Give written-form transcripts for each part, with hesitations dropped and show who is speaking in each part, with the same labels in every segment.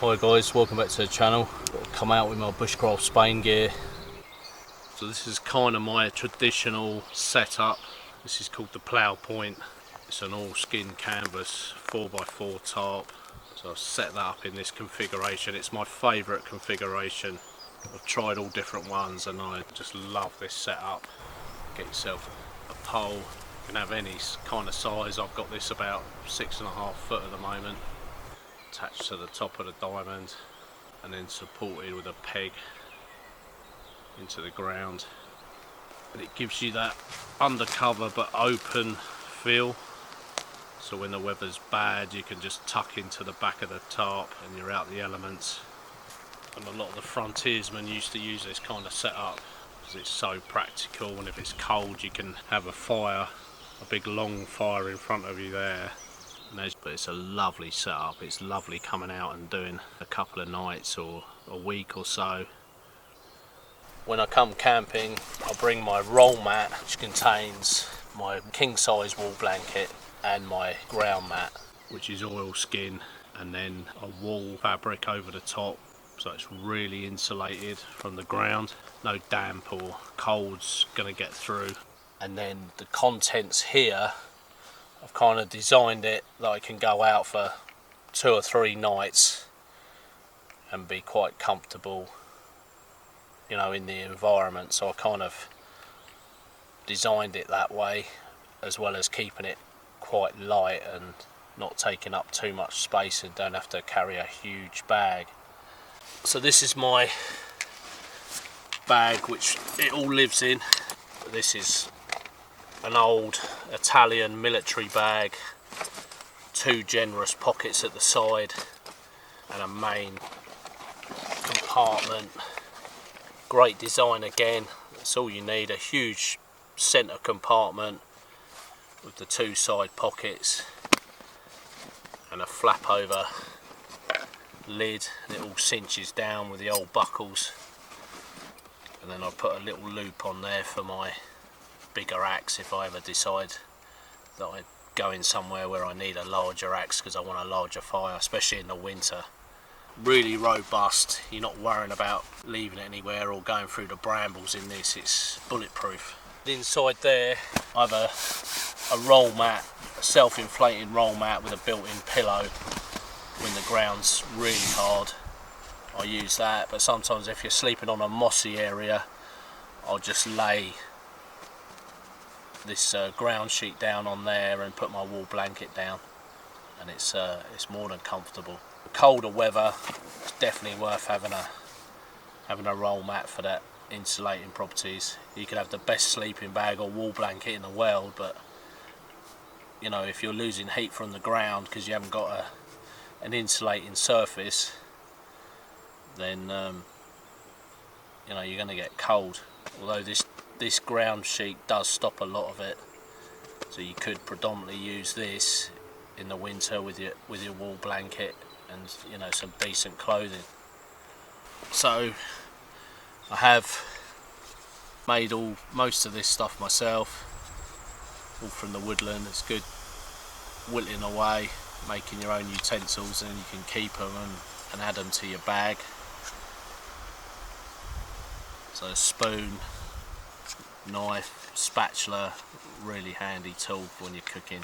Speaker 1: Hi guys, welcome back to the channel. I've come out with my Bushcraft Spain gear. So this is kind of my traditional setup. This is called the Plough point. It's an all skin canvas 4x4 tarp. So I've set that up in this configuration. It's my favourite configuration. I've tried all different ones and I just love this setup. Get yourself a pole. You can have any kind of size. I've got this about 6.5 foot at the moment, attached to the top of the diamond and then supported with a peg into the ground, and it gives you that undercover but open feel, so when the weather's bad you can just tuck into the back of the tarp and you're out the elements. And a lot of the frontiersmen used to use this kind of setup because it's so practical, and if it's cold you can have a fire, a big long fire in front of you there. But it's a lovely setup. It's lovely coming out and doing a couple of nights or a week or so. When I come camping, I bring my roll mat, which contains my king size wool blanket and my ground mat, which is oil skin, and then a wool fabric over the top, so it's really insulated from the ground. No damp or cold's gonna get through. And then the contents here, I've kind of designed it that I can go out for 2 or 3 nights and be quite comfortable, you know, in the environment. So I kind of designed it that way, as well as keeping it quite light and not taking up too much space and don't have to carry a huge bag. So this is my bag which it all lives in. This is an old Italian military bag, 2 generous pockets at the side and a main compartment. Great design again, that's all you need, a huge centre compartment with the 2 side pockets and a flap over lid, and it all cinches down with the old buckles. And then I put a little loop on there for my bigger axe if I ever decide that I'm going somewhere where I need a larger axe because I want a larger fire, especially in the winter. Really robust, you're not worrying about leaving it anywhere or going through the brambles in this, it's bulletproof. Inside there I have a roll mat, a self-inflating roll mat with a built-in pillow. When the ground's really hard I use that, but sometimes if you're sleeping on a mossy area I'll just lay this ground sheet down on there and put my wool blanket down, and it's more than comfortable. Colder weather, it's definitely worth having a roll mat for that insulating properties. You could have the best sleeping bag or wool blanket in the world, but you know, if you're losing heat from the ground because you haven't got an insulating surface, then you know, you're going to get cold. Although this ground sheet does stop a lot of it, so you could predominantly use this in the winter with your wool blanket and, you know, some decent clothing. So I have made most of this stuff myself, all from the woodland. It's good whittling away, making your own utensils, and you can keep them and add them to your bag. So a spoon, knife, spatula, really handy tool when you're cooking.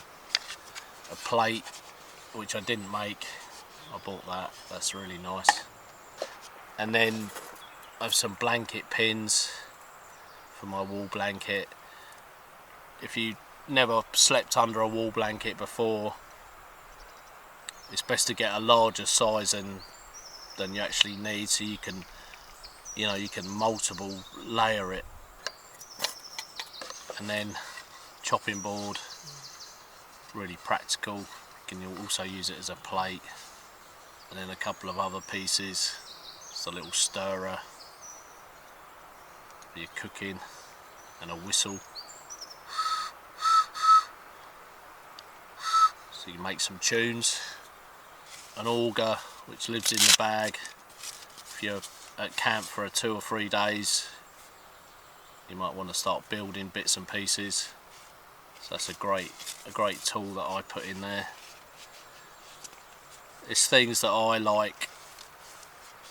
Speaker 1: A plate, which I didn't make, I bought that, that's really nice. And then I have some blanket pins for my wool blanket. If you never slept under a wool blanket before, it's best to get a larger size than you actually need, so you can, you know, you can multiple layer it. And then chopping board, really practical. You can also use it as a plate. And then a couple of other pieces, just a little stirrer for your cooking, and a whistle, so you can make some tunes. An auger, which lives in the bag. If you're at camp for 2 or 3 days, you might want to start building bits and pieces. So that's a great tool that I put in there. It's things that I like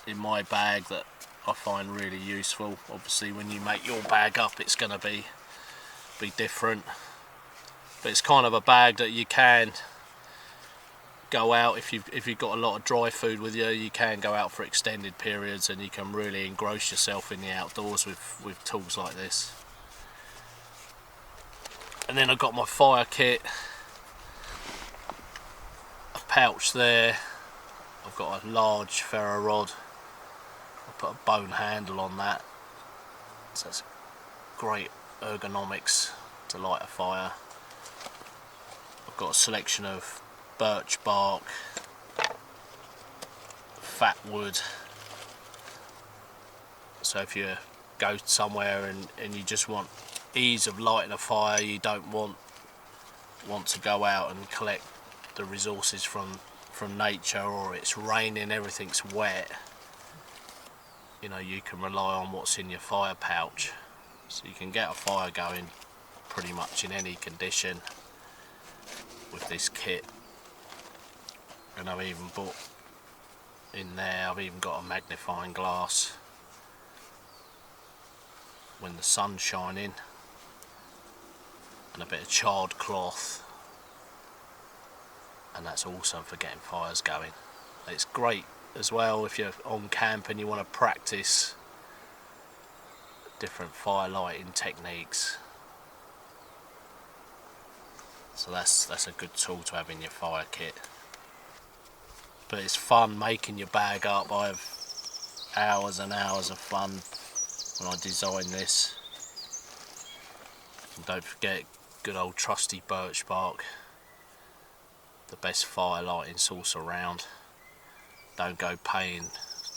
Speaker 1: in my bag that I find really useful. Obviously when you make your bag up it's going to be different, but it's kind of a bag that you can go out if you've got a lot of dry food with you. You can go out for extended periods and you can really engross yourself in the outdoors with tools like this. And then I've got my fire kit, a pouch there. I've got a large ferro rod. I put a bone handle on that, so it's great ergonomics to light a fire. I've got a selection of birch bark, fat wood, so if you go somewhere and you just want ease of lighting a fire, you don't want to go out and collect the resources from nature, or it's raining, everything's wet, you know, you can rely on what's in your fire pouch. So you can get a fire going pretty much in any condition with this kit. And I've even bought in there, I've even got a magnifying glass when the sun's shining, and a bit of charred cloth, and that's awesome for getting fires going. It's great as well if you're on camp and you want to practice different fire lighting techniques. So that's a good tool to have in your fire kit. But it's fun making your bag up. I have hours and hours of fun when I design this. And don't forget good old trusty birch bark, the best fire lighting source around. Don't go paying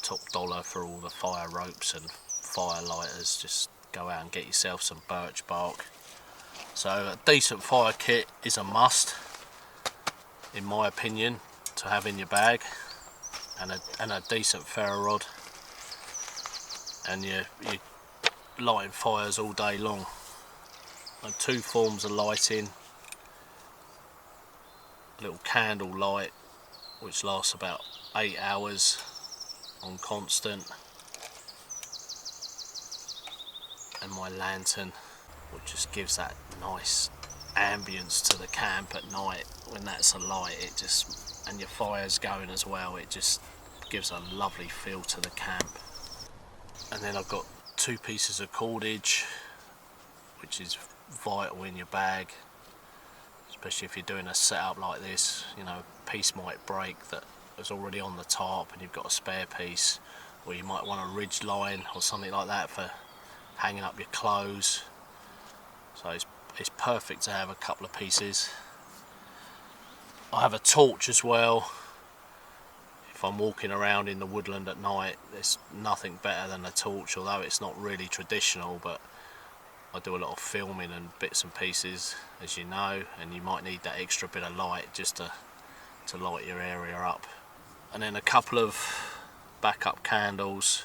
Speaker 1: top dollar for all the fire ropes and fire lighters, just go out and get yourself some birch bark. So a decent fire kit is a must, in my opinion, to have in your bag, and a decent ferro rod, and you're lighting fires all day long. And two forms of lighting: a little candle light which lasts about 8 hours on constant, and my lantern, which just gives that nice ambience to the camp at night. When that's alight, it just, and your fire's going as well, it just gives a lovely feel to the camp. And then I've got 2 pieces of cordage, which is vital in your bag, especially if you're doing a setup like this. You know, a piece might break that was already on the tarp and you've got a spare piece, or you might want a ridge line or something like that for hanging up your clothes. So it's perfect to have a couple of pieces. I have a torch as well. If I'm walking around in the woodland at night, there's nothing better than a torch, although it's not really traditional, but I do a lot of filming and bits and pieces, as you know, and you might need that extra bit of light just to light your area up. And then a couple of backup candles.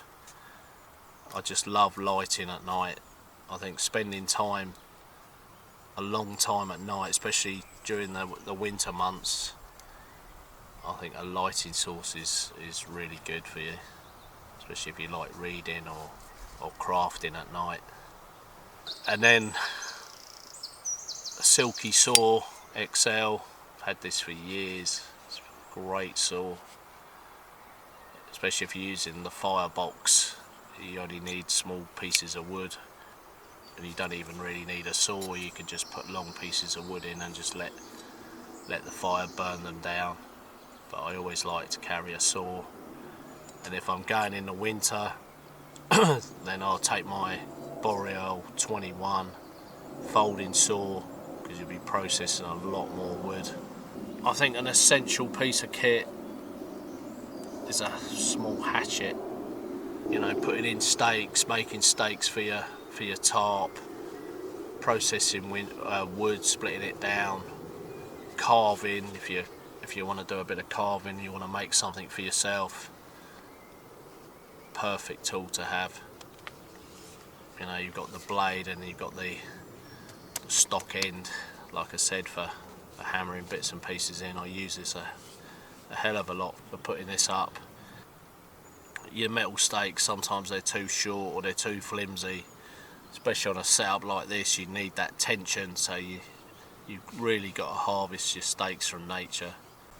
Speaker 1: I just love lighting at night. I think spending time, a long time at night, especially during the winter months, I think a lighting source is really good for you, especially if you like reading or crafting at night. And then a Silky Accel. I've had this for years. It's a great saw, especially if you're using the firebox. You only need small pieces of wood, and you don't even really need a saw. You can just put long pieces of wood in and just let the fire burn them down. But I always like to carry a saw, and if I'm going in the winter then I'll take my Boreal 21 folding saw, because you'll be processing a lot more wood. I think an essential piece of kit is a small hatchet. You know, putting in stakes, making stakes for your tarp, processing wood, splitting it down, carving. If you want to do a bit of carving, you want to make something for yourself, perfect tool to have. You know, you've got the blade and you've got the stock end, like I said, for hammering bits and pieces in. I use this a hell of a lot for putting this up. your metal stakes, sometimes they're too short or they're too flimsy. Especially on a setup like this, you need that tension, so you've really got to harvest your stakes from nature.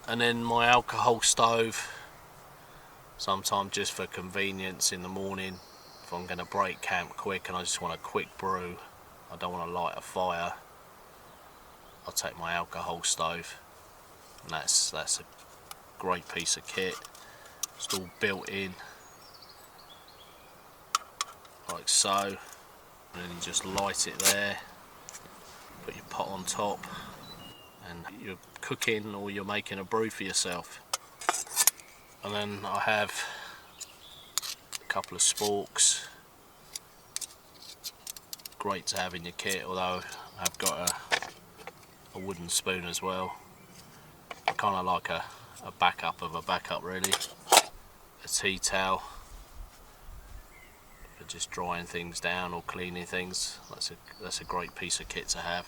Speaker 1: And then my alcohol stove, sometimes just for convenience in the morning, if I'm going to break camp quick and I just want a quick brew, I don't want to light a fire, I'll take my alcohol stove, and that's a great piece of kit. It's all built in like so, and then you just light it there, put your pot on top, and you're cooking or you're making a brew for yourself. And then I have a couple of sporks, great to have in your kit, although I've got a wooden spoon as well. Kind of like a backup of a backup really. A tea towel for just drying things down or cleaning things. That's a great piece of kit to have.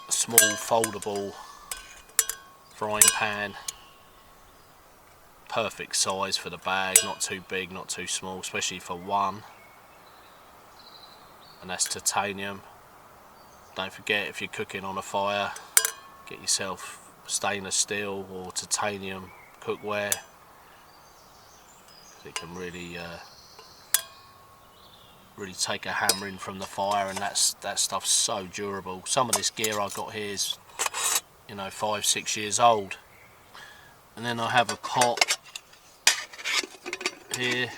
Speaker 1: A small foldable frying pan, perfect size for the bag, not too big, not too small, especially for one. And that's titanium. Don't forget, if you're cooking on a fire, get yourself stainless steel or titanium cookware. It can really take a hammering from the fire, and that stuff's so durable. Some of this gear I've got here is, 5-6 years old. And then I have a pot here.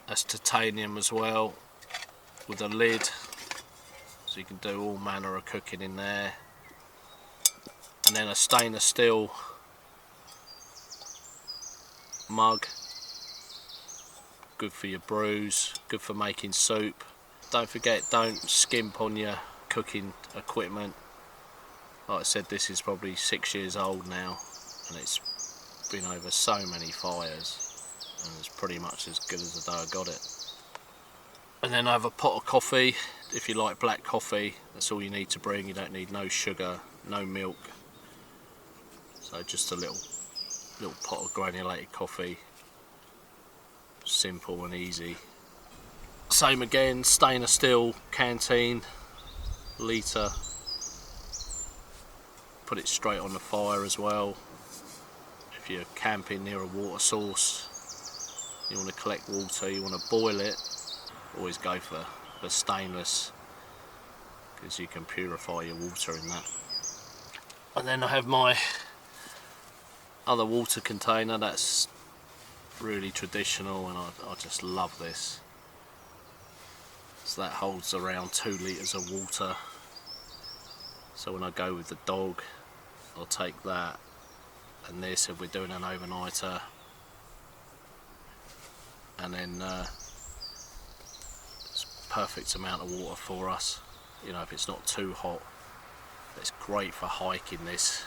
Speaker 1: That's titanium as well, with a lid, so you can do all manner of cooking in there. And then a stainless steel mug, good for your brews, good for making soup. Don't forget, don't skimp on your cooking equipment. Like I said, this is probably 6 years old now, and it's been over so many fires, and it's pretty much as good as the day I got it. And then I have a pot of coffee. If you like black coffee, that's all you need to bring. You don't need no sugar, no milk, so just a little pot of granulated coffee. Simple and easy. Same again, stainless steel canteen, litre. Put it straight on the fire as well. If you're camping near a water source, you want to collect water, you want to boil it, always go for stainless, because you can purify your water in that. And then I have my other water container. That's really traditional, and I just love this. So that holds around 2 litres of water. So when I go with the dog, I'll take that and this if we're doing an overnighter, and then it's a perfect amount of water for us. If it's not too hot, it's great for hiking this.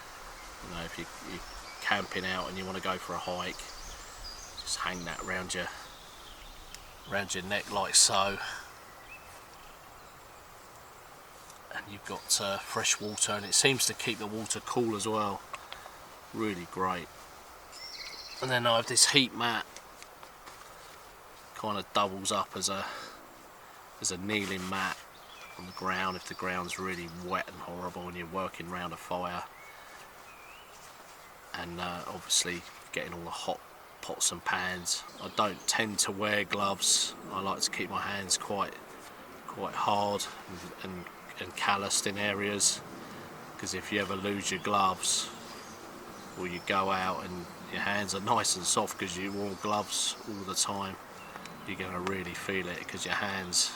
Speaker 1: If you're camping out and you want to go for a hike, just hang that around your neck like so, and you've got fresh water, and it seems to keep the water cool as well. Really great. And then I have this heat mat, kind of doubles up as a kneeling mat on the ground if the ground's really wet and horrible and you're working around a fire. And obviously getting all the hot pots and pans. I don't tend to wear gloves. I like to keep my hands quite hard and calloused in areas, because if you ever lose your gloves, or you go out and your hands are nice and soft because you wore gloves all the time, you're going to really feel it, because your hands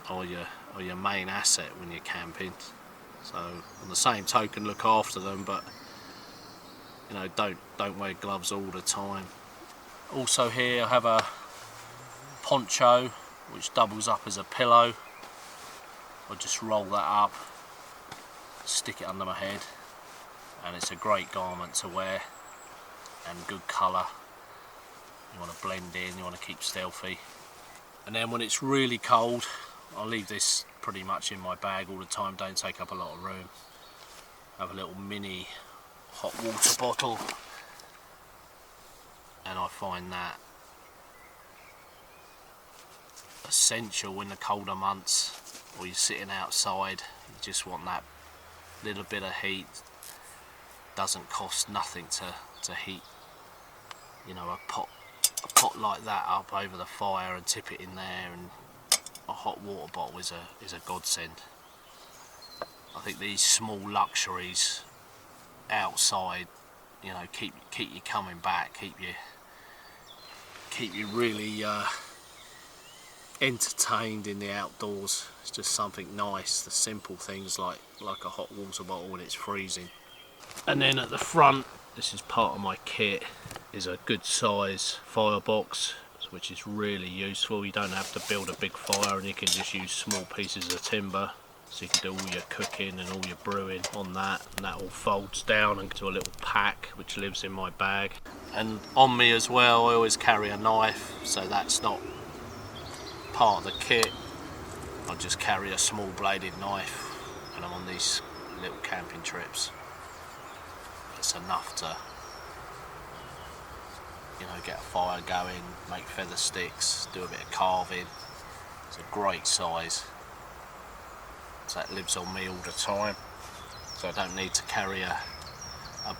Speaker 1: are your main asset when you're camping. So on the same token, look after them, but don't wear gloves all the time. Also here I have a poncho which doubles up as a pillow. I just roll that up, stick it under my head, and it's a great garment to wear, and good colour. You want to blend in, you want to keep stealthy. And then when it's really cold, I leave this pretty much in my bag all the time, don't take up a lot of room. I have a little mini hot water bottle, and I find that essential in the colder months, or you're sitting outside, you just want that little bit of heat. Doesn't cost nothing to heat, you know, a pot like that up over the fire and tip it in there, and a hot water bottle is a godsend. I think these small luxuries outside, you know, keep you coming back, keep you really entertained in the outdoors. It's just something nice, the simple things like a hot water bottle when it's freezing. And then at the front, this is part of my kit, is a good size firebox, which is really useful. You don't have to build a big fire, and you can just use small pieces of timber, so you can do all your cooking and all your brewing on that, and that all folds down into a little pack which lives in my bag. And on me as well, I always carry a knife, so that's not part of the kit. I just carry a small bladed knife when I'm on these little camping trips. It's enough to, you know, get a fire going, make feather sticks, do a bit of carving. It's a great size. So that lives on me all the time. So I don't need to carry a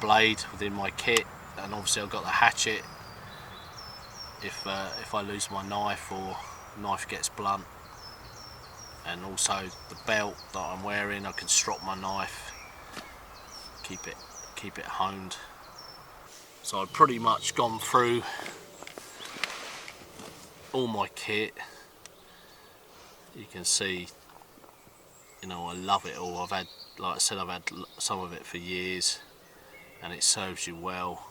Speaker 1: blade within my kit. And obviously I've got the hatchet if I lose my knife or knife gets blunt. And also the belt that I'm wearing, I can strop my knife, keep it honed. So I've pretty much gone through all my kit. You can see, you know, I love it all. I've had, like I said, I've had some of it for years, and it serves you well.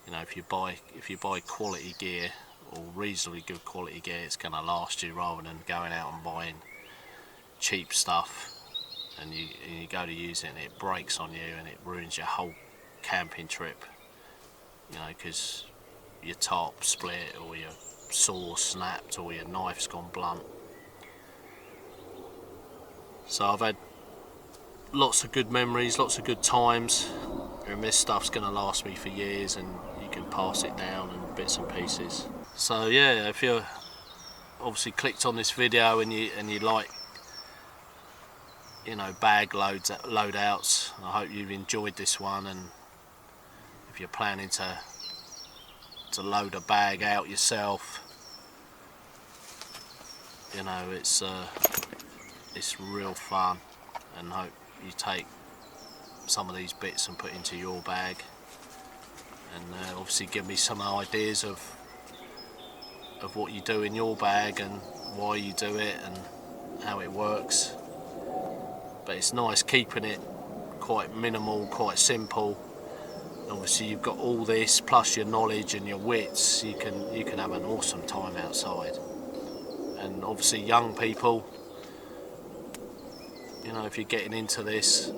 Speaker 1: You know, if you buy quality gear, or reasonably good quality gear, it's going to last you, rather than going out and buying cheap stuff and you go to use it and it breaks on you and it ruins your whole camping trip, you know, because your tarp split or your saw snapped or your knife's gone blunt. So I've had lots of good memories, lots of good times, and this stuff's going to last me for years, and you can pass it down in bits and pieces. So yeah, if you obviously clicked on this video and you like, you know, bag loadouts, I hope you've enjoyed this one. And if you're planning to load a bag out yourself, you know, it's real fun, and hope you take some of these bits and put into your bag, and obviously give me some ideas of what you do in your bag and why you do it and how it works. But it's nice keeping it quite minimal, quite simple. Obviously you've got all this plus your knowledge and your wits, you can have an awesome time outside. And obviously young people, you know, if you're getting into this,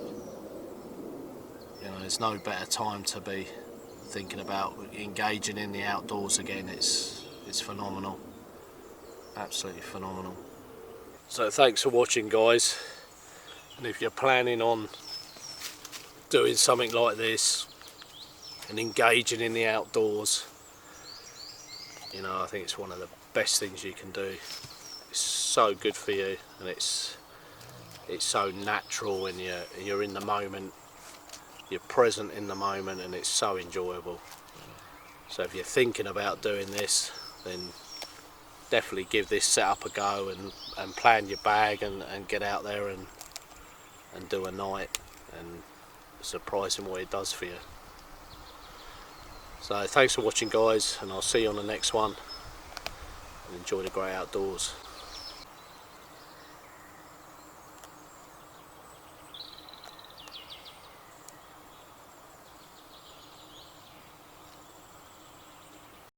Speaker 1: you know, there's no better time to be thinking about engaging in the outdoors again. It's phenomenal, absolutely phenomenal. So thanks for watching, guys, and if you're planning on doing something like this and engaging in the outdoors, you know, I think it's one of the best things you can do. It's so good for you, and it's so natural, and you're in the moment, you're present in the moment, and it's so enjoyable. So if you're thinking about doing this, then definitely give this setup a go, and plan your bag and get out there and do a night, and surprising what it does for you. So thanks for watching, guys, and I'll see you on the next one, and enjoy the great outdoors.